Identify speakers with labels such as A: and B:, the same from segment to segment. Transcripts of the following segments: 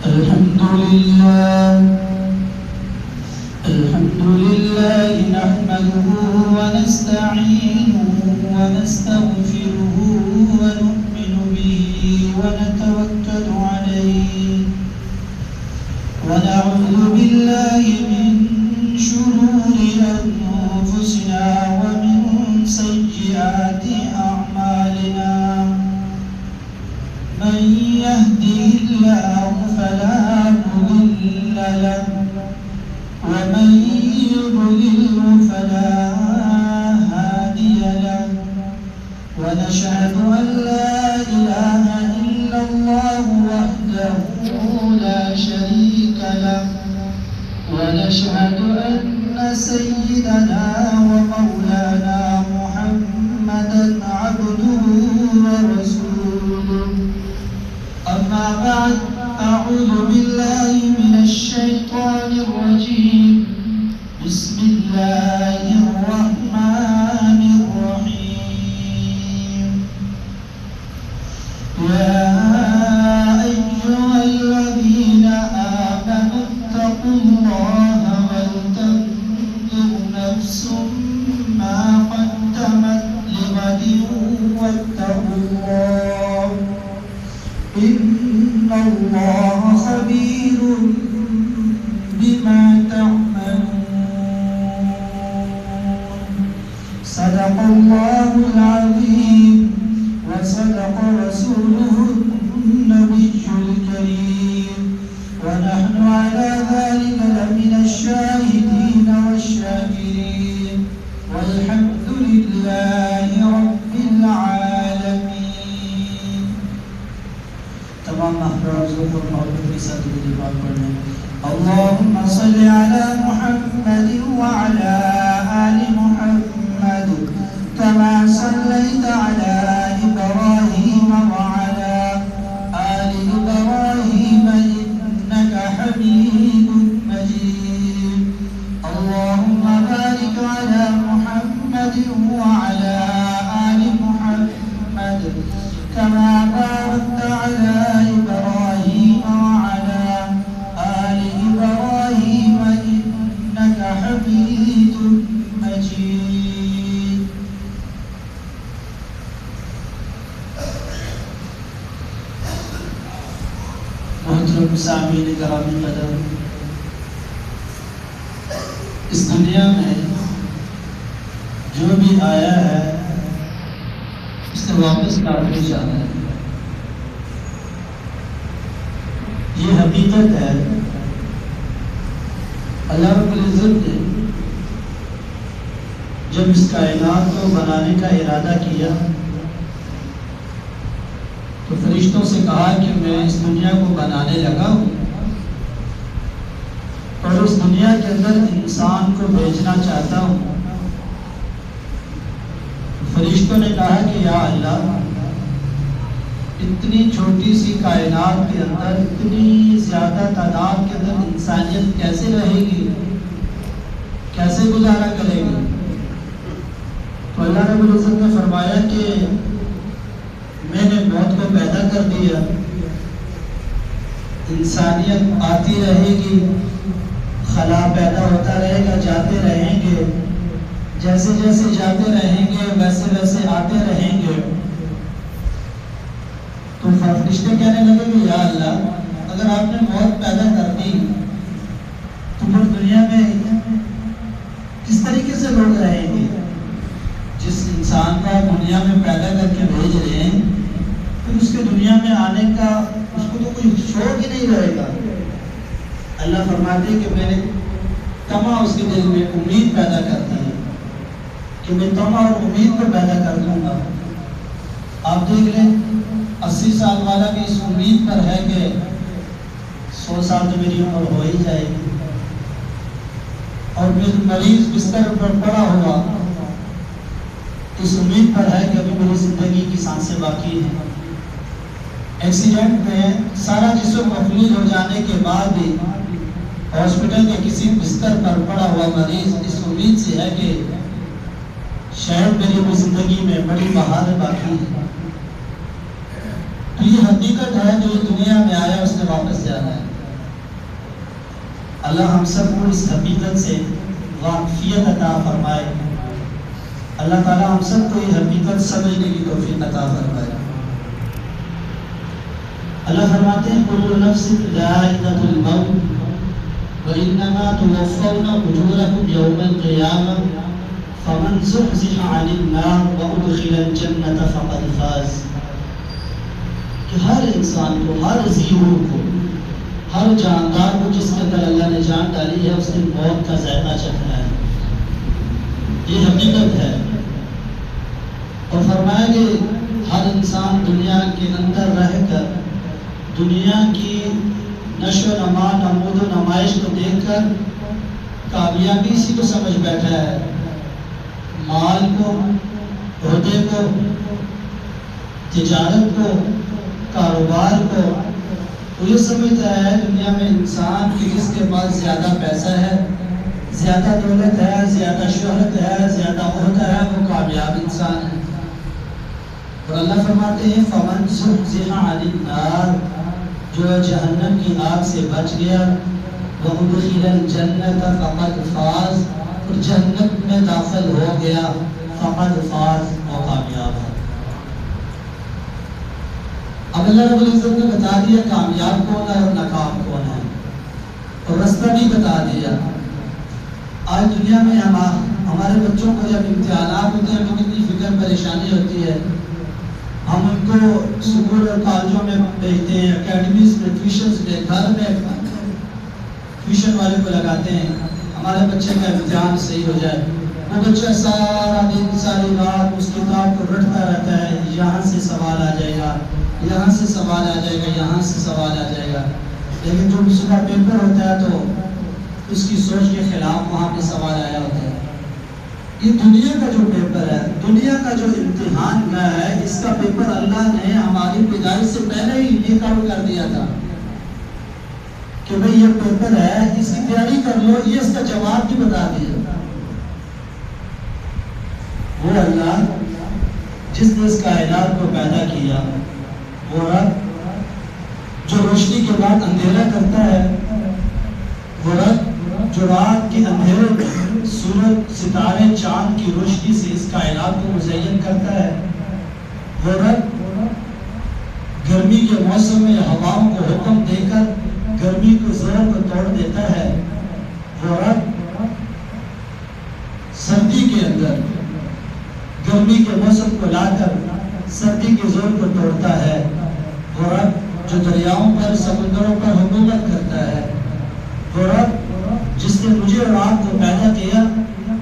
A: الحمد لله نحمده ونستعينه ونستغفره ونؤمن به ونتوكل عليه ونعوذ بالله من شرور أنفسنا ومن سيئات أعمالنا من يهده الله فلا مضل له ومن يضلل فلا هادي له ونشهد أن لا إله إلا الله وحده لا شريك له ونشهد أن سيدنا ومولانا محمدا عبده ورسوله أما بعد أعوذ بالله من الشيطان الرجيم بسم الله الرحمن الرحيم يا أيها الذين آمنوا اتقوا الله ولتنظر نفس ما قدمت لغد واتقوا الله إن الله خبير بما تعملون صدق الله العظيم وصدق رسوله النبي الكريم ونحن على ذلك لمن الشاهدين والشاكرين والحمد لله رب العالمين. تمام محفوظوں کو محبت کے ساتھ درود پاک پڑھیں. اللهم صل على محمد وعلى آل محمد كما صليت على إبراهيم وعلى آل إبراهيم إنك حميد مجيد. اللهم بارك على محمد وعلى آل محمد كما باركت على إبراهيم وعلى آل إبراهيم إنك حميد مجيد. محترم سامعین گرامی قدر، اس دنیا میں جو بھی آیا ہے اس نے واپس کافر جانا ہے. یہ حقیقت ہے. اللہ رب العزت نے جب اس کائنات کو بنانے کا ارادہ کیا تو فرشتوں سے کہا کہ میں اس دنیا کو بنانے لگا ہوں اور اس دنیا کے اندر انسان کو بھیجنا چاہتا ہوں. فرشتوں نے کہا کہ یا اللہ، اتنی چھوٹی سی کائنات کے اندر اتنی زیادہ تعداد کے اندر انسانیت کیسے رہے گی، کیسے گزارا کرے گی؟ تو اللہ رب العزت نے فرمایا کہ میں نے موت کو پیدا کر دیا، انسانیت آتی رہے گی، خلا پیدا ہوتا رہے گا، جاتے رہیں گے، جیسے جیسے جاتے رہیں گے ویسے ویسے آتے رہیں گے. تو فرشتے کہنے لگے کہ یا اللہ، اگر آپ نے موت پیدا کر دی تو پھر دنیا میں کس طریقے سے لوگ رہیں گے؟ جس انسان کو آپ دنیا میں پیدا کر کے بھیج رہے ہیں پھر اس کے دنیا میں آنے کا اس کو تو کوئی شوق ہی نہیں رہے گا. اللہ فرماتے ہیں کہ میں نے تما اس کے دل میں امید پیدا کرتی ہے کہ میں تما اور امید کو پیدا کر دوں گا. آپ دیکھ لیں 80 سال والا بھی اس امید پر ہے کہ 100 سال تو میری عمر ہو ہی جائے گی، اور پھر مریض بستر پر پڑا ہوا اس امید پر ہے کہ ابھی میری زندگی کی سانسیں باقی ہیں. ایکسیڈنٹ میں سارا جسم مفلوج ہو جانے کے بعد بھی ہاسپٹل کے کسی بستر پر پڑا ہوا مریض اس امید سے ہے کہ شاید میری بھی زندگی میں بڑی بہار باقی ہے. تو یہ حقیقت ہے جو دنیا میں آیا اس نے واپس جانا ہے. اللہ ہم سب کو اس حقیقت سے واقفیت عطا فرمائے. اللہ تعالیٰ ہم سب کو یہ حقیقت سمجھنے کی توفیق عطا فرمائے. اللہ فرماتے ہیں کل نفس ذائقۃ الموت وانما توفون اجورکم یوم القیامہ فمن زحزح عن النار وادخل الجنۃ فقد فاز. کہ ہر انسان کو، ہر زیرو کو، ہر جاندار کو جس کے اندر اللہ نے جان ڈالی ہے اس نے موت کا ذائقہ چکھنا ہے. یہ حقیقت ہے. اور فرمایا کہ ہر انسان دنیا کے اندر رہ کر دنیا کی نشو و نما، نمود و نمائش کو دیکھ کر کامیابی اسی کو سمجھ بیٹھا ہے. مال کو، عہدے کو، تجارت کو، کاروبار کو. وہ یہ سمجھتا ہے دنیا میں انسان کہ جس کے پاس زیادہ پیسہ ہے، زیادہ دولت ہے، زیادہ شہرت ہے، زیادہ عہدہ ہے، وہ کامیاب انسان ہے. اور اللہ فرماتے ہیں فمن زحزح عن النار، جو جہنم کی آگ سے بچ گیا، وادخل الجنۃ فقد فاز، اور جنت میں داخل ہو گیا، فقد فاز، وہ کامیاب ہے. اب اللہ رب العزت نے بتا دیا کامیاب کون ہے اور ناکام کون ہے، اور رستہ بھی بتا دیا. آج دنیا میں ہمارے بچوں کو جب امتحانات ہوتے ہیں تو کتنی فکر پریشانی ہوتی ہے. ہم ان کو اسکول اور کالجوں میں بھیجتے ہیں، اکیڈمیز میں، ٹیوشنز میں، گھر میں ٹیوشن والے کو لگاتے ہیں ہمارے بچے کا امتحان صحیح ہو جائے. وہ بچہ سارا دن ساری رات اس کتاب کو رٹتا رہتا ہے، یہاں سے سوال آ جائے گا، یہاں سے سوال آ جائے گا، یہاں سے سوال آ جائے گا. لیکن جو اس کا پیپر ہوتا ہے تو اس کی سوچ کے خلاف وہاں پہ سوال آیا ہوتا ہے. یہ دنیا کا جو پیپر ہے، دنیا کا جو امتحان ہے، اس کا پیپر اللہ نے ہماری پیدائش سے پہلے ہی لکھ آؤٹ کر دیا تھا کہ بھئی یہ پیپر ہے، اس کی تیاری کر لو. یہ اس کا جواب بھی بتا دیا. وہ اللہ جس نے اس کائنات کو پیدا کیا، وہ رب جو روشنی کے بعد اندھیرا کرتا ہے، وہ رب جو رات کے اندھیرے میں سورج، ستارے، چاند کی روشنی سے اس کائنات کو مزین کرتا ہے، وہ رب گرمی کے موسم میں ہواؤں کو حکم دے کر گرمی کو زور کو توڑ دیتا ہے، وہ رب سردی کے اندر گرمی کے موسم کو لا کر سردی کے زور کو توڑتا ہے، وہ رب جو دریاؤں پر، سمندروں پر حکومت کرتا ہے، وہ رب جس نے مجھے اور آپ کو پیدا کیا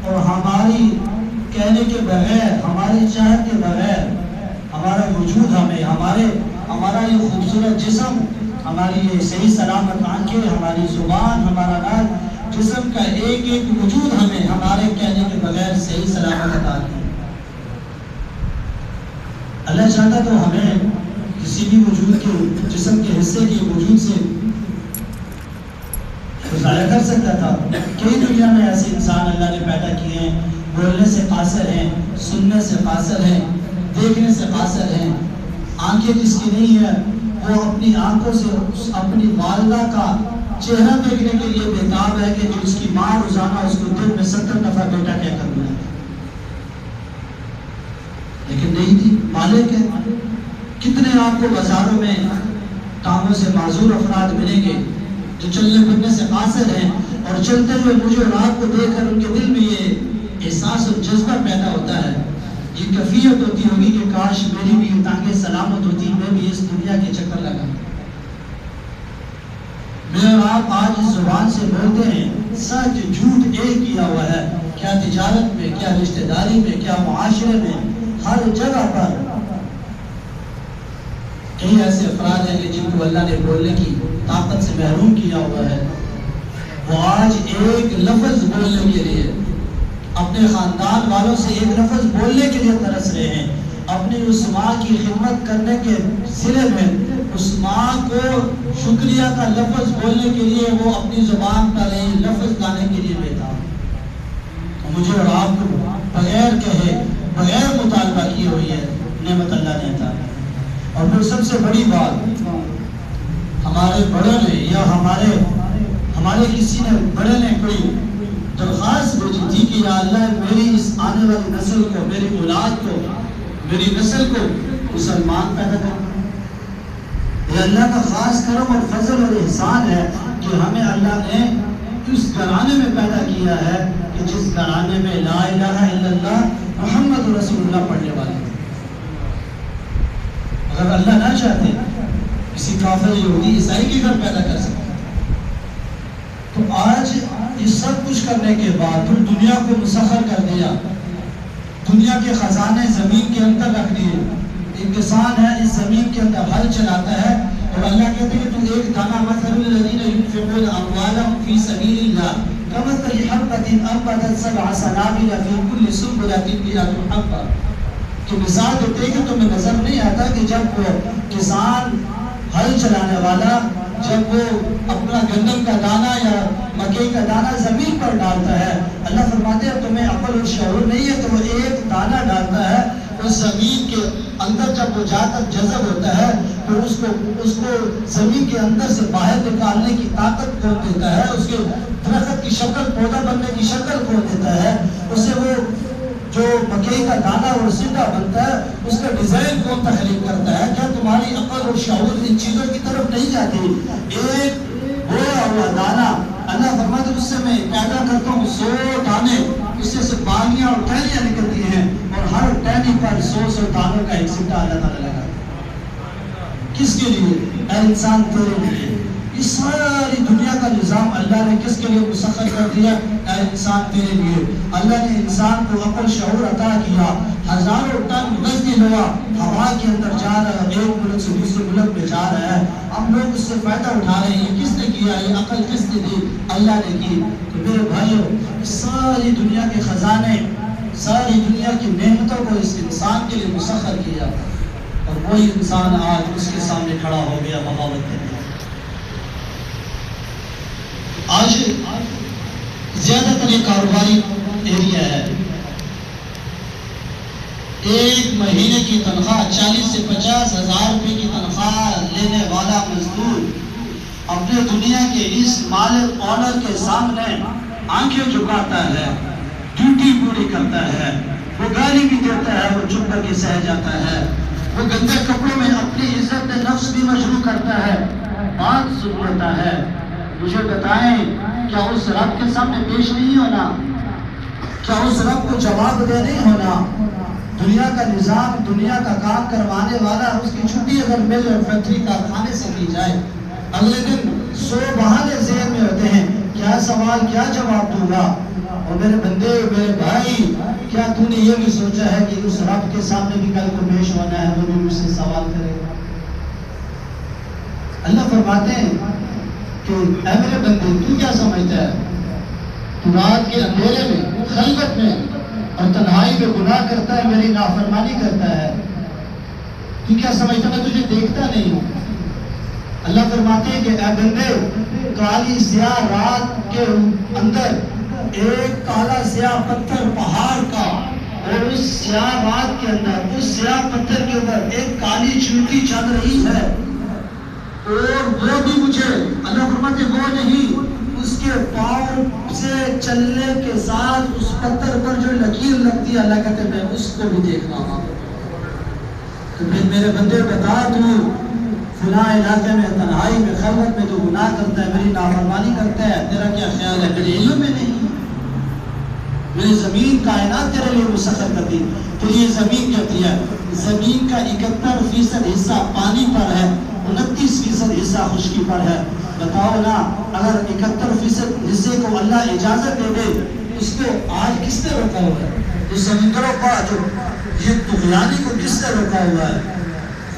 A: اور ہماری کہنے کے بغیر، ہماری چاہت کے بغیر ہمارا وجود ہمارا یہ خوبصورت جسم، ہماری یہ صحیح سلامت آنکھیں، ہماری زبان، ہمارا ناک، جسم کا ایک ایک وجود ہمیں ہمارے کہنے کے بغیر صحیح سلامت عطا کیا. اللہ چاہتا تو ہمیں کسی بھی وجود کے، جسم کے حصے کے وجود سے ضائع کر سکتا تھا. کئی دنیا میں ایسے انسان اللہ نے پیدا کیے ہیں، بولنے سے قاصر ہیں، سننے سے قاصر ہیں، دیکھنے سے قاصر ہیں. آنکھیں جس کی نہیں ہے وہ اپنی آنکھوں سے اپنی والدہ کا چہرہ دیکھنے کے لیے بےتاب ہے کہ اس کی ماں روزانہ اس کو دن میں 70 دفعہ بیٹا کیا کرنا ہے. لیکن نہیں تھی، مالک ہے. کتنے آپ کو بازاروں میں کاموں سے معذور افراد ملیں گے جو چلنے پھرنے سے قاصر ہیں، اور چلتے ہوئے مجھے اور آپ کو دیکھ کر ان کے دل میں یہ احساس اور جذبہ پیدا ہوتا ہے، یہ کیفیت ہوتی ہوگی کہ کاش میری بھی یہ ٹانگیں سلامت ہوتی، میں بھی اس دنیا کے چکر لگا. میں اور آپ آج اس زبان سے بولتے ہیں، سچ جھوٹ ایک کیا ہوا ہے. کیا تجارت میں، کیا رشتہ داری میں، کیا معاشرے میں، ہر جگہ پر کئی ایسے افراد ہیں کہ جن کو اللہ نے بولنے کی طاقت سے محروم کیا ہوا ہے. وہ آج ایک لفظ بولنے کے لیے، اپنے خاندان والوں سے ایک لفظ بولنے کے لیے ترس رہے ہیں. اپنی اس ماں کی خدمت کرنے کے سلے میں اس ماں کو شکریہ کا لفظ بولنے کے لیے وہ اپنی زبان پر لفظ لانے کے لیے بیٹھا. مجھے اور آپ کو بغیر کہے، بغیر مطالبہ کیے ہوئی ہے نعمت اللہ نے عطا. اور پھر سب سے بڑی بات، ہمارے بڑوں نے یا ہمارے ہمارے کسی نے بڑے نے کوئی درخواست بھیجی تھی کہ یا اللہ میری اس آنے والی نسل کو، میری اولاد کو، میری نسل کو مسلمان پیدا کر۔ یہ اللہ کا خاص کرم اور فضل اور احسان ہے کہ ہمیں اللہ نے اس گھرانے میں پیدا کیا ہے کہ جس گھرانے میں لا الہ الا اللہ محمد رسول اللہ پڑھنے والے ہیں۔ اگر اللہ نہ چاہتے کسی کافر یہودی عیسائی کے گھر پیدا کر سکتے، تو آج یہ سب کچھ کرنے کے بعد پھر دنیا کو مسخر کر دیا، دنیا کے خزانے زمین کے اندر رکھ دیے، ایک کسان ہے اس زمین کے اندر ہل چلاتا ہے، اور اللہ کہتے ہیں کہ تو ایک دانہ مثل الذین ينفقون اموالهم فی سبیل اللہ کمثل حبۃ انبتت سبع سنابل فی کل سنبلۃ مئۃ حبۃ، کہ مثال دیتے ہیں کہ تمہیں نظر نہیں آتا کہ جب وہ کسان ہل چلانے والا جب وہ اپنا گندم کا دانہ یا مکئی کا دانہ زمین پر ڈالتا ہے، اللہ فرماتے ہیں تمہیں عقل اور شعور نہیں ہے، تو وہ ایک دانہ ڈالتا ہے اس زمین کے اندر، جب وہ جا کر جذب ہوتا ہے پھر اس کو زمین کے اندر سے باہر نکالنے کی طاقت کھول دیتا ہے، اس کے درخت کی شکل، پودا بننے کی شکل کھول دیتا ہے، اس سے وہ جو مکئی کا دانہ اور سنڈا بنتا ہے اس کا ڈیزائن کون تخلیق کرتا ہے؟ کیا تمہاری عقل اور شعور ان چیزوں کی طرف نہیں جاتی؟ ایک بویا ہوا دانہ اللہ فرماتے اس سے میں پیدا کرتا ہوں 100 دانے، اس سے بالیاں اور ٹہنیاں نکلتی ہیں، اور ہر ٹہنی پر 100 دانوں کا ایک سٹا اللہ تعالیٰ لگا۔ کس کے لیے؟ اے انسان تیرے لیے۔ یہ ساری دنیا کا نظام اللہ نے کس کے لیے مسخر کر دیا؟ اے انسان تیرے لیے۔ اللہ نے انسان کو عقل شعور عطا کیا، ہزاروں ٹن غذی ہوا ہوا کے اندر جا رہا ہے، ایک ملک سے دوسرے ملک میں جا رہا ہے، ہم لوگ اس سے فائدہ اٹھا رہے ہیں۔ کس نے کیا یہ عقل؟ کس نے دی؟ اللہ نے کی۔ تو میرے بھائیوں، ساری دنیا کے خزانے، ساری دنیا کی نعمتوں کو اس انسان کے لیے مسخر کیا، اور وہی انسان آج اس کے سامنے کھڑا ہو گیا بغاوت کے لیے۔ آج زیادہ تر یہ کاروباری ایریا ہے، ایک مہینے کی تنخواہ 40 سے 50 ہزار روپے کی تنخواہ لینے والا مزدور اپنے دنیا کے اس مالک آنر کے سامنے آنکھیں جھکاتا ہے، ڈیوٹی پوری کرتا ہے، وہ گالی بھی دیتا ہے، وہ چپ کر کے سہ جاتا ہے، وہ گندے کپڑوں میں اپنی عزت نفس بھی مجروح کرتا ہے، بات سن لیتا ہے۔ مجھے بتائیں، کیا اس رب کے سامنے پیش نہیں ہونا؟ کیا اس رب کو جواب دے نہیں ہونا؟ دنیا کا نظام، دنیا کا کام کروانے والا، اس کی چھٹی اگر مل اور فیکٹری کارخانے سے کی جائے، اگلے دن 100 بہانے ذہن میں ہوتے ہیں، کیا سوال کیا جواب دوں گا؟ اور میرے بندے، میرے بھائی، کیا تو نے یہ بھی سوچا ہے کہ اس رب کے سامنے بھی کل کو پیش ہونا ہے، وہ بھی مجھ سے سوال کرے گا؟ اللہ فرماتے ہیں کہ اے میرے بندے، تو کیا سمجھتا ہے؟ تو رات کے اندھیرے میں، خلوت میں اور تنہائی میں گناہ کرتا ہے، میری نافرمانی کرتا ہے، تو کیا سمجھتا میں تجھے دیکھتا نہیں ہوں؟ اللہ فرماتے ہیں کہ اے بندے، کالی سیاہ رات کے اندر ایک کالا سیاہ پتھر پہاڑ کا، اور اس سیاہ رات کے اندر اس سیاہ پتھر کے اوپر ایک کالی چیونٹی چل رہی ہے، اور وہ بھی مجھے، اللہ فرماتے وہ نہیں، اس کے پاؤں سے چلنے کے ساتھ اس پتھر پر جو لکیر لگتی ہے، اللہ کہتے میں اس کو بھی دیکھ رہا ہوں۔ تو پھر میرے بندے بتا، تو فلاں علاقے میں تنہائی میں خلوت میں تو گناہ کرتا ہے، میری نافرمانی کرتا ہے، تیرا کیا خیال ہے؟ میرے علم میں نہیں، میری زمین کائنات تیرے لیے مسخر کر دی، تو یہ زمین کہتی ہے، زمین کا 71% حصہ پانی پر ہے، 29% حصہ خشکی پر ہے۔ بتاؤ نا، اگر 71% حصے کو اللہ اجازت دے دے، اس کو آج کس نے روکا ہوا ہے؟ اس سمندروں کا جو یہ طغیانی کو کس نے روکا ہوا ہے؟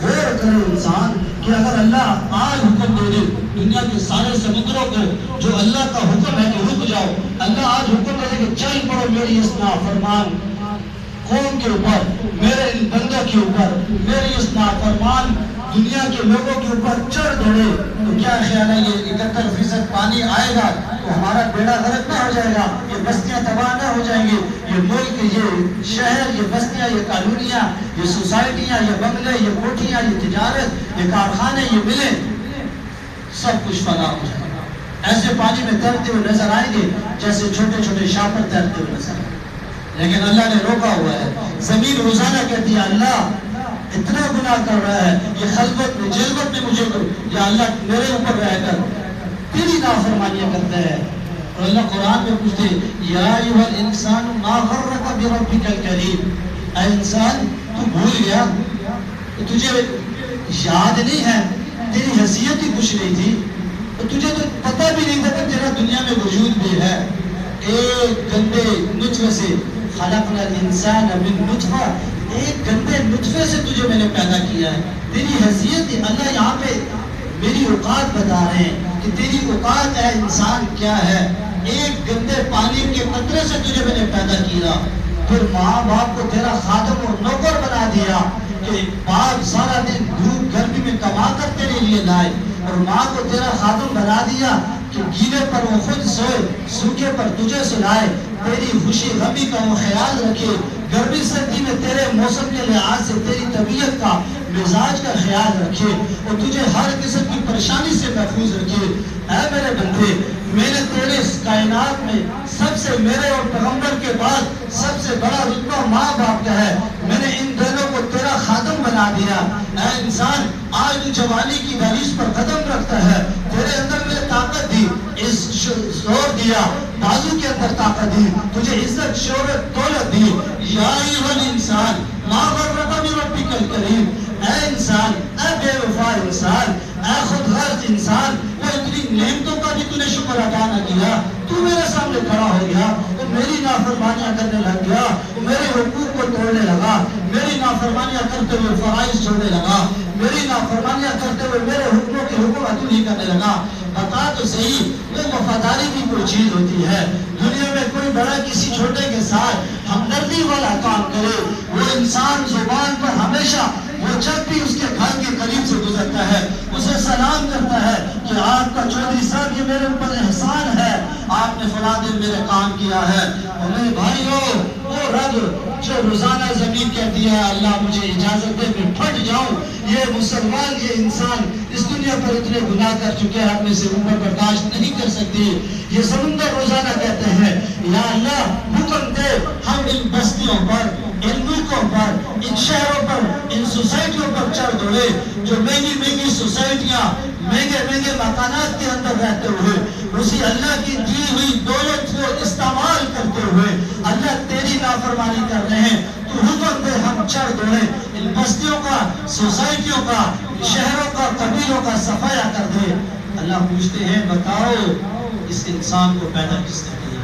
A: غور کرے انسان کہ اگر اللہ آج حکم دے دے دنیا کے سارے سمندروں کو، جو اللہ کا حکم ہے کہ رک جاؤ، اللہ آج حکم دے دے کہ چل پڑو میری اس نافرمان قوم کے اوپر، میرے ان بندوں کے اوپر، میری اس نافرمان دنیا کے لوگوں کے اوپر چڑھ دوڑے، تو کیا خیال ہے یہ 71% پانی آئے گا تو ہمارا بیڑا غرق نہ ہو جائے گا؟ یہ بستیاں تباہ نہ ہو جائیں گے؟ یہ ملک، یہ شہر، یہ بستیاں، یہ کالونیاں، یہ سوسائٹیاں، یہ بنگلے، یہ کوٹھیاں، یہ تجارت، یہ کارخانے، یہ ملیں، سب کچھ فنا ہو جائے گا۔ ایسے پانی میں تیرتے ہوئے نظر آئیں گے جیسے چھوٹے چھوٹے شاپر تیرتے ہوئے نظر آئیں گے. لیکن اللہ نے روکا ہوا ہے. زمین روزانہ کہتی ہے اللہ اتنا گناہ کر رہا ہے, یہ خلوت میں جلوت میں مجھے یا اللہ میرے اوپر رہ کر تیری نافرمانیاں کرتا ہے. اور اللہ قرآن میں پوچھتے یا ایھا الانسان ما غرک بربک الکریم, اے انسان تو بھول گیا, تجھے یاد نہیں ہے, تیری حیثیت ہی کچھ نہیں تھی, تجھے تو پتہ بھی نہیں تھا کہ تیرا دنیا میں وجود بھی ہے. ایک گندے نطفے سے خلقنا الانسان من نطفہ, ایک گندے نطفے سے تجھے میں نے پیدا کیا ہے. تیری حیثیت اللہ یہاں پہ میری اوقات بتا رہے ہیں کہ تیری اوقات ہے انسان کیا ہے. ایک گندے پانی کے قطرے سے تجھے میں نے پیدا کیا, پھر ماں باپ کو تیرا خادم اور نوکر بنا دیا کہ باپ سارا دن دھوپ گرمی میں کما کر تیرے لیے لائے, اور ماں کو تیرا خادم بنا دیا کہ گیلے پر وہ خود سوئے, سوکھے پر تجھے سلائے, تیری خوشی غمی کا وہ خیال رکھے, گرمی سردی میں تیرے موسم کے لحاظ سے تیری طبیعت کا مزاج کا خیال رکھے, اور تجھے ہر قسم کی پریشانی سے محفوظ رکھے. اے میرے بندے, میں نے تیرے اس کائنات میں سب سے میرے اور پیغمبر کے بعد سب سے بڑا رتبہ ماں باپ کا ہے, میں نے ان دونوں کو تیرا خادم بنا دیا. اے انسان, آج تو جوانی کی دہلیز پر قدم رکھتا ہے, تیرے اندر میں نے طاقت دی, اس زور دیا, بازو کے اندر طاقت دی, تجھے عزت شہرت دولت دی. یا ایھا الانسان ما غرک بربک الکریم, اے انسان, اے بے وفا انسان, اے خود غرض انسان, وہ اتنی نعمتوں کا بھی تو نے شکر ادا نہ کیا, تو میرے سامنے کھڑا ہو گیا, وہ میری نافرمانیاں کرنے لگ گیا, وہ میرے حقوق کو توڑنے لگا, میری نافرمانیاں کرتے ہوئے فرائض چھوڑنے لگا, میری نافرمانیاں کرتے ہوئے میرے حکموں کے حکم ادا نہیں کرنے لگا. بتا تو صحیح, وہ وفاداری بھی کوئی چیز ہوتی ہے. دنیا میں کوئی بڑا کسی چھوٹے کے ساتھ ہمدردی والا کام کرے, وہ انسان زبان پر ہمیشہ, وہ جب بھی اس کے گھر کے قریب سے گزرتا ہے اسے سلام کرتا ہے کہ آپ کا چودھری صاحب یہ میرے اوپر احسان ہے, آپ نے فلاں دن میرے کام کیا ہے. اور میرے بھائیو, وہ رب جو روزانہ زمین کہتی ہے اللہ مجھے اجازت دے میں پھٹ جاؤں, یہ مسلمان, یہ انسان اس دنیا پر اتنے گناہ کر چکے ہیں اپنے سے اوپر برداشت نہیں کر سکتی. یہ سمندر روزانہ کہتے ہیں یا اللہ حکم دے ہم ان بستیوں پر, ان ملکوں پر, ان شہروں پر, ان سوسائٹیوں پر چڑھ دوڑے جو مہنگی مہنگی سوسائٹیاں, مہنگے مہنگے مکانات کے اندر رہتے ہوئے اسی اللہ کی دی ہوئی دولت کو استعمال کرتے ہوئے اللہ تیری نافرمانی کر رہے ہیں. تو حکم دے ہم چڑھ دوڑے, ان بستیوں کا, سوسائٹیوں کا, شہروں کا, قبیلوں کا صفایا کر دے. اللہ پوچھتے ہیں بتاؤ اس انسان کو پیدا کس نے کیا؟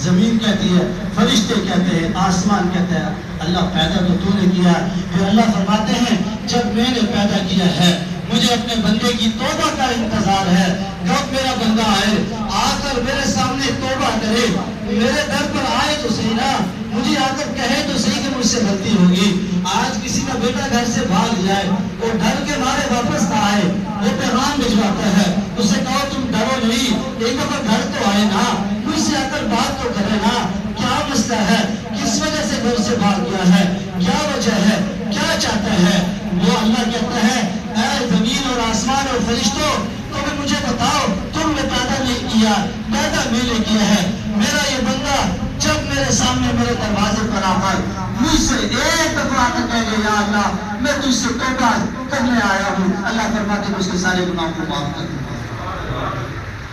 A: زمین کہتی ہے, فرشتے کہتے ہیں, آسمان کہتا ہے اللہ پیدا تو نے کیا. پھر اللہ فرماتے ہیں جب میں نے پیدا کیا ہے مجھے اپنے بندے کی توبہ کا انتظار ہے. کب میرا بندہ آئے, آ کر میرے سامنے توبہ کرے, میرے در پر آئے تو صحیح نا, مجھے آ کر کہے تو صحیح کہ مجھ سے غلطی ہوگی. آج کسی کا بیٹا گھر سے بھاگ جائے, وہ ڈر کے مارے واپس نہ آئے, وہ پیغام بھجواتا ہے, اسے کہو تم ڈرو نہیں, ایک دفعہ گھر تو آئے نا, مجھ سے آ کر بات تو کرے نا, کیا مسئلہ ہے, کس وجہ سے گھر سے بھاگ گیا ہے, کیا وجہ ہے, کیا چاہتا ہے. وہ اللہ کہتا ہے اے زمین اور آسمان اور فرشتوں, تمہیں مجھے بتاؤ تم نے پیدا نہیں کیا, پیدا میں نے کیا ہے. میرا یہ بندہ جب میرے سامنے میرے دروازے پر آ کر مجھ سے ایک دفعہ آ کر کہے گا یا اللہ میں تجھ سے توبہ کرنے آیا ہوں, اللہ فرماتے ہیں اس کے سارے گناہوں کو معاف کر دوں گا.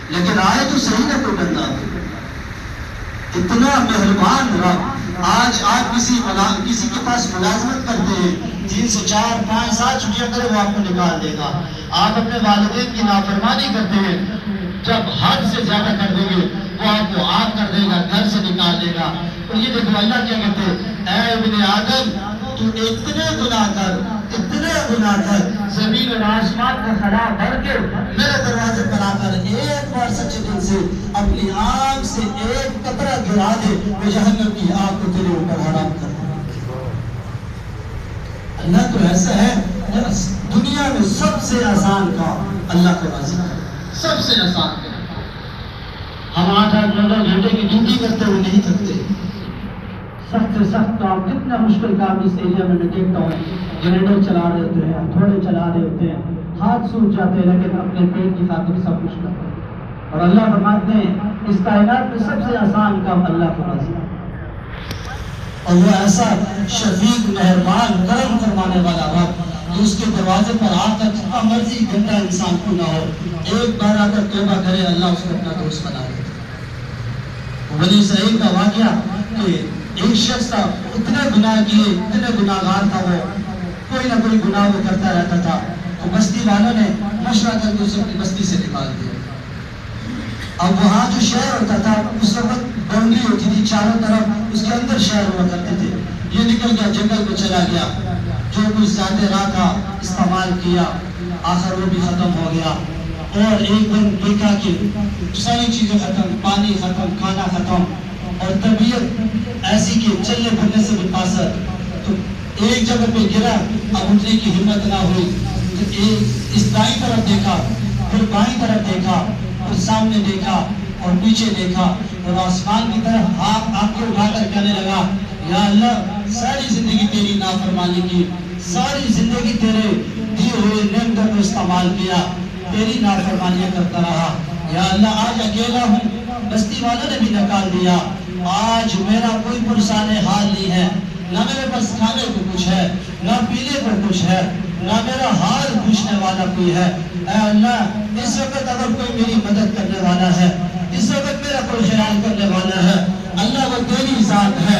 A: لیکن آئے تو صحیح نہ کوئی بندہ, اتنا مہربان رب. آج آپ کسی کے پاس ملازمت کرتے ہیں, 3 سے 4 5 7 چھٹیاں کرے وہ آپ کو نکال دے گا. آپ اپنے والدین کی نافرمانی کرتے ہیں, جب حد سے زیادہ کر دیں گے وہ آپ کو آگ کر دے گا, گھر سے نکال دے گا. اور یہ دیکھو اللہ کیا کہتے ہیں اے ابن آدم تو اتنے گناہ کر, زمین اور آسمان کا خلا بھر کے میرے دروازے پر آ کر ایک بار سچے دل سے اپنی آنکھ سے ایک قطرہ گرا دے, میں جہنم کی آگ کو تیرے اوپر حرام کر دوں. اللہ تو ایسا ہے دنیا میں سب سے آسان کام اللہ کو راضی ہے, سب سے آسان کام. ہم 8 9 گھنٹے کی ڈیوٹی کرتے ہوئے نہیں تھکتے. سخت سے سخت کام, کتنا مشکل کام اس ایریا میں میں دیکھتا ہوں, جنریٹر چلا رہے ہوتے ہیں, تھوڑے چلا رہے ہوتے ہیں, ہاتھ سوکھ جاتے ہیں, لیکن اپنے پیٹ کی خاطر سب کچھ کرتے ہیں. اور اللہ فرماتے ہیں اس کائنات میں سب سے آسان کام اللہ کو راضی، اور وہ ایسا شفیق مہربان کرم فرمانے والا رب کہ اس کے دروازے پر آ کر جتنا مرضی گندا انسان کو نہ ہو، ایک بار آ کر توبہ کرے اللہ اس کو اپنا دوست بنا لے۔ بنی اسرائیل کا واقعہ کہ ایک شخص تھا، اتنے گناہ کیے، اتنے گناہ گار تھا، وہ کوئی نہ کوئی گناہ وہ کرتا رہتا تھا، تو بستی والوں نے مشورہ کر کے اسے اپنی بستی سے نکال دیا۔ اب وہاں جو شہر ہوتا تھا اس وقت باؤنڈری ہوتی تھی چاروں طرف، اس کے اندر شہر ہوا کرتے تھے، یہ نکل گیا جنگل میں چلا گیا، جو کچھ زیادہ رہا تھا استعمال کیا، آخر وہ بھی ختم ہو گیا، اور ایک دن دیکھا کہ ساری چیزیں ختم، پانی ختم، کھانا ختم، اور طبیعت ایسی کہ چلنے پھرنے سے بھی قاصر، تو ایک جگہ پہ گرا، اب اٹھنے کی ہمت نہ ہوئی، تو ایک اس دائیں طرف دیکھا، پھر بائیں طرف دیکھا، اور سامنے دیکھا اور پیچھے دیکھا، اور آسمان کی طرف آنکھیں اٹھا کر کہنے لگا یا اللہ ساری زندگی تیری نافرمانی کی، ساری زندگی تیرے دیے ہوئے نعمتوں کو استعمال کیا، تیری نافرمانیاں کرتا رہا، یا اللہ آج اکیلا ہوں، بستی والوں نے بھی نکال دیا، آج میرا کوئی پرسان حال نہیں ہے، نہ میرے پاس کھانے کو کچھ ہے، نہ پینے کو کچھ ہے، نہ میرا حال پوچھنے والا کوئی ہے، اے اللہ اس وقت اگر کوئی میری مدد کرنے والا ہے، اس وقت میرا کوئی خیال کرنے والا ہے، اللہ وہ تیری ذات ہے۔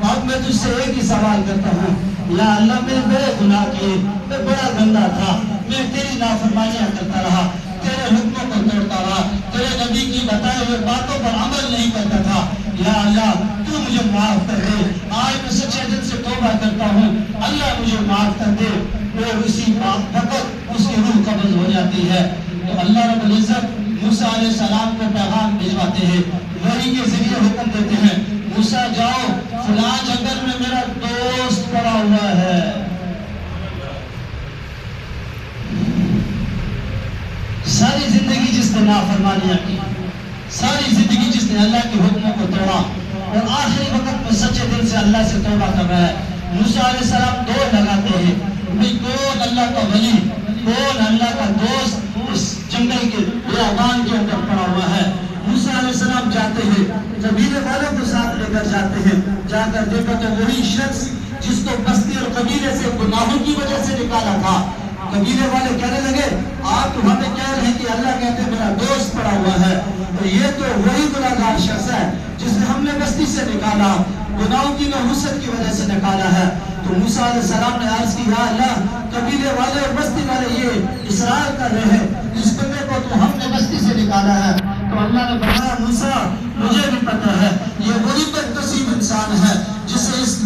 A: اب میں تجھ سے ایک ہی سوال کرتا ہوں، یا اللہ میں بڑے گناہ کیے، میں بڑا گندا تھا، میں تیری نافرمانیاں کرتا رہا، تیرے حکموں کو توڑتا رہا، تیرے نبی کی بتائے ہوئے باتوں پر عمل نہیں کرتا تھا، یا اللہ تو مجھے معاف کر دے، آج میں سچے دل سے توبہ کرتا ہوں، اللہ مجھے معاف کر دے، اور اسی وقت اس کی روح قبض ہو جاتی ہے۔ تو اللہ رب العزت موسیٰ علیہ السلام کو پیغام بھجواتے ہیں، وحی کے ذریعے حکم دیتے ہیں، موسیٰ جاؤ فلاں جنگل میں میرا دوست پڑا ہوا ہے، ساری زندگی جس نے نافرمانیاں کی، ساری زندگی جس نے اللہ کے حکموں کو توڑا، اور آخری وقت میں سچے دل سے اللہ سے توبہ کر رہا ہے۔ موسیٰ علیہ السلام دوڑ لگاتے ہیں، بھئی کون اللہ کا ولی، کون اللہ کا دوست اس جنگل کے بیابان کے اندر پڑا ہوا ہے۔ موسیٰ علیہ السلام جاتے ہیں، قبیلے والوں کو ساتھ لے کر جاتے ہیں، جا کر دیکھو تو وہی شخص جس کو بستی اور قبیلے سے گناہوں کی وجہ سے نکالا تھا، قبیلے والے کہنے لگے آپ تو ہمیں کہہ رہے ہیں کہ اللہ کہتے ہیں میرا دوست پڑا ہوا ہے، تو یہ تو وہی گناہگار شخص ہے جس نے ہم نے بستی سے نکالا، گناہوں کی نحوست کی وجہ سے نکالا ہے۔ تو موسیٰ علیہ السلام نے عرض کی یا اللہ قبیلے والے اور بستی والے یہ اصرار کر رہے ہیں اس بندے کو تو ہم نے بستی سے نکالا ہے۔ تو اللہ نے فرمایا موسیٰ مجھے بھی پتہ ہے یہ وہی بدنصیب انسان ہے جسے اس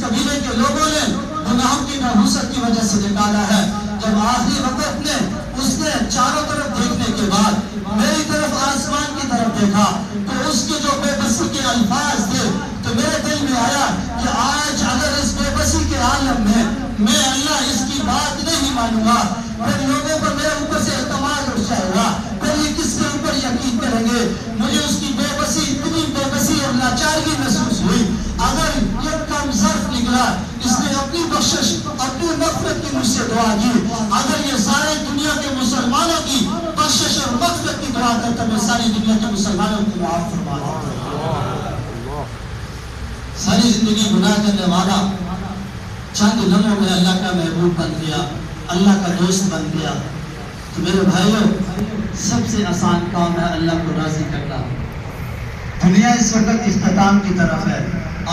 A: قبیلے کے لوگوں نے گناہوں کی نحوست کی وجہ سے نکالا ہے۔ جب آخری وقت میں اس نے چاروں طرف دیکھنے کے بعد میری طرف آسمان کی طرف دیکھا تو اس کے جو بے بسی کے الفاظ تھے تو میرے دل میں آیا کہ آج اگر اس بے بسی کے عالم میں میں اللہ اس کی بات نہیں مانوں گا پھر لوگوں پر میرے اوپر سے اعتماد اٹھ جائے گا، پھر یہ کس کے اوپر یقین کریں گے۔ مجھے اس کی بے بسی اتنی بے بسی اور لاچارگی محسوس ہوئی، اگر یہ کم ظرف نکلا اس نے اپنی بخشش اپنی مغفرت کی مجھ سے دعا کی، اگر یہ سارے دنیا کے مسلمانوں کی بخشش اور مغفرت کی دعا کرتا میں ساری دنیا کے مسلمانوں کو معاف فرما دیتا۔ ساری زندگی گناہ کرنے والا چند لمحوں میں اللہ کا محبوب بن گیا، اللہ کا دوست بن گیا۔ تو میرے بھائیوں سب سے آسان کام ہے اللہ کو راضی کرنا۔ دنیا اس وقت اختتام کی طرف ہے،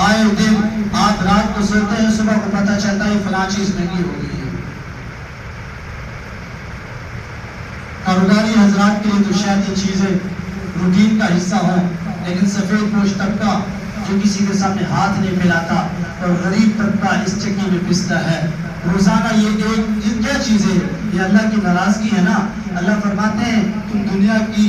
A: آئے دن آپ رات کو سوتے ہیں صبح کو پتہ چلتا ہے فلاں چیز مہنگی ہو گئی ہے۔ کاروباری حضرات کے لیے تو شاید یہ چیزیں روٹین کا حصہ ہوں، لیکن سفید پوش طبقہ جو کسی کے سامنے ہاتھ نہیں پھیلاتا اور غریب طبقہ اس چکی میں پستا ہے، روزانہ یہ کیا چیز ہے؟ یہ اللہ کی ناراضگی ہے نا۔ اللہ فرماتے ہیں تم دنیا کی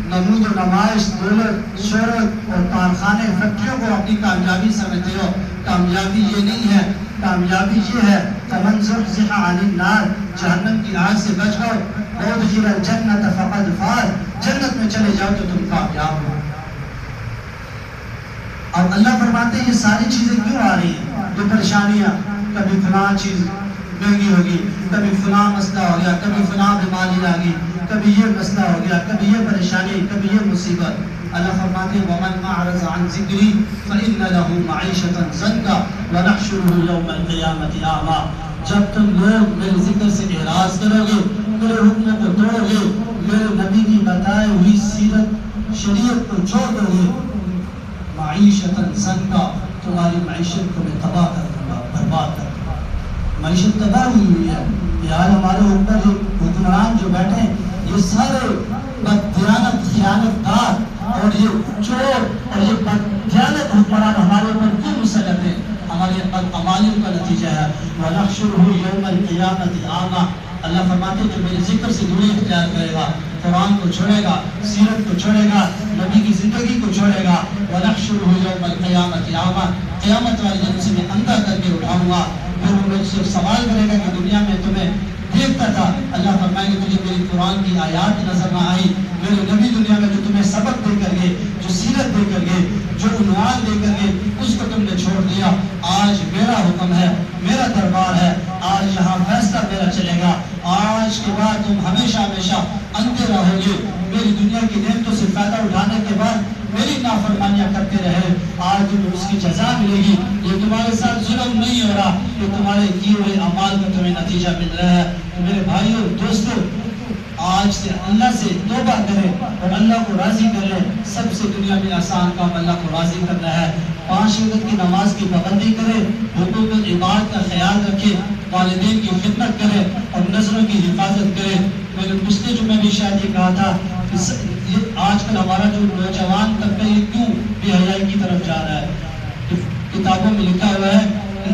A: نمود و نمائش، دولت، شہرت اور کارخانے فیکٹریوں کو اپنی کامیابی سمجھتے ہو، کامیابی یہ نہیں ہے، کامیابی یہ ہے فمن زحزح عن النار، جہنم کی آگ سے بچ گئے، وادخل الجنۃ فقد فاز، جنت میں چلے جاؤ تو تم کامیاب ہو۔ اب اللہ فرماتے ہیں یہ ساری چیزیں کیوں آ رہی ہیں؟ جو پریشانیاں، کبھی فلاں چیز مہنگی ہوگی، کبھی فلاں مسئلہ ہو گیا، کبھی فلاں بیماری آ گئی، کبھی یہ مسئلہ ہو گیا، کبھی یہ پریشانی، کبھی یہ مصیبت. اللہ فرماتے ہیں وَمَنْ أَعْرَضَ عَنْ ذِكْرِي فَإِنَّ لَهُ مَعِيشَةً ضَنْكًا وَنَحْشُرُهُ يَوْمَ الْقِيَامَةِ أَعْمَىٰ. جب تم لوگ میرے ذکر سے اعراض کرو گے، میرے حکموں کو توڑو گے، میرے نبی کی بتائے ہوئی سیرت شریعت کو چھوڑ دو گے، معیشتاً ضنکا، تمہاری معیشت کو میں تباہ کر دوں گا، برباد کر دوں گا. معیشت تباہ ہوئی ہے. یار ہمارے اوپر حکمران جو بیٹھے ہیں یہ سارے بددیانت، خیانت کار اور یہ چور اور یہ بددیانت حکمران ہمارے اوپر کیوں مسلط ہیں؟ ہمارے اعمالیوں کا نتیجہ ہے. وَنَحْشُرُهُ يَوْمَ الْقِيَامَةِ أَعْمَىٰ. اللہ فرماتے جو میرے ذکر سے دوری اختیار کرے گا، قرآن کو چھوڑے گا، سیرت کو چھوڑے گا، نبی کی زندگی کو چھوڑے گا، وَنَحْشُرُهُ يَوْمَ الْقِيَامَةِ أَعْمَىٰ. قیامت والے دن سے میں اندھا کر کے اٹھاؤں گا. پھر وہ مجھ سے سوال کرے گا کہ دنیا میں تمہیں دیکھتا تھا، اللہ فرمائے گا تجھے میری قرآن کی آیات نظر نہ آئی، میرے نبی دنیا میں جو تمہیں سبق دے کر گئے، جو سیرت دے کر گئے، جو عنوان دے کر گئے، اس کو تم نے چھوڑ دیا. آج میرا حکم ہے، میرا دربار ہے، آج یہاں فیصلہ میرا چلے گا. آج کے بعد تم ہمیشہ ہمیشہ اندھے رہو گے. میری دنیا کی نعمتوں سے فائدہ اٹھانے کے بعد میری نافرمانیاں کرتے رہے، آج تمہیں اس کی جزا ملے گی. یہ تمہارے ساتھ ظلم نہیں ہو رہا، یہ تمہارے کیے ہوئے اعمال کا تمہیں نتیجہ مل رہا ہے. میرے بھائیوں دوستوں، آج سے اللہ سے توبہ کریں اور اللہ کو راضی کر لیں. سب سے دنیا میں آسان کام اللہ کو راضی کرنا ہے. 5 وقت کی نماز کی پابندی کریں، حقوق العباد کا خیال رکھیں، والدین کی خدمت کریں اور نظروں کی حفاظت کریں. میں نے پچھلے جمعے میں شاید یہ کہا تھا کہ آج کل ہمارا جو نوجوان طبقہ یہ کیوں بے حیائی کی طرف جا رہا ہے. کتابوں میں لکھا ہوا ہے کہ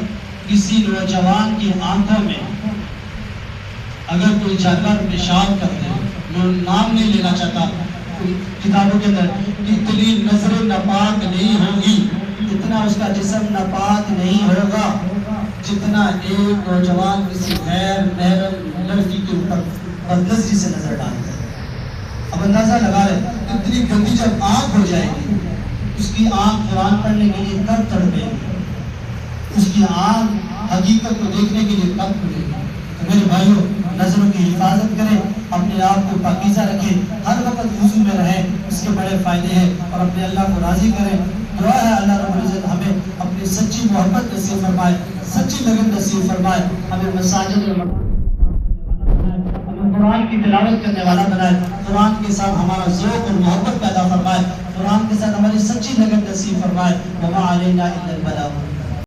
A: کسی نوجوان کی آنکھوں میں اگر کوئی جانور پیشاب کرتے ہیں، میں نام نہیں لینا چاہتا، کتابوں کے اندر اتنی نظر ناپاک نہیں ہوگی، اتنا اس کا جسم ناپاک نہیں ہوگا جتنا ایک نوجوان کسی غیر محرم لڑکی کے اوپر بدنظری سے نظر ڈالتا ہے. اب اندازہ لگا لیں اتنی گندی جب آنکھ ہو جائے گی، اس کی آنکھ قرآن پڑھنے کے لیے کب تڑپے گی، اس کی آنکھ حقیقت کو دیکھنے کے لیے کب کھلے گی. تو میرے بھائیوں، نظروں کی حفاظت کریں، اپنے آپ کو پاکیزہ رکھیں، ہر وقت وضو میں رہیں، اس کے بڑے فائدے ہیں، اور اپنے اللہ کو راضی کریں. دعا ہے اللہ رب العزت ہمیں اپنی سچی محبت نصیب فرمائے، سچی لگن نصیب فرمائے، ہمیں مساجد میں قرآن کی تلاوت کرنے والا بنائے، قرآن کے ساتھ ہمارا ذوق اور محبت پیدا فرمائے، قرآن کے ساتھ ہماری سچی لگن نصیب فرمائے. وما علینا الا البلاغ.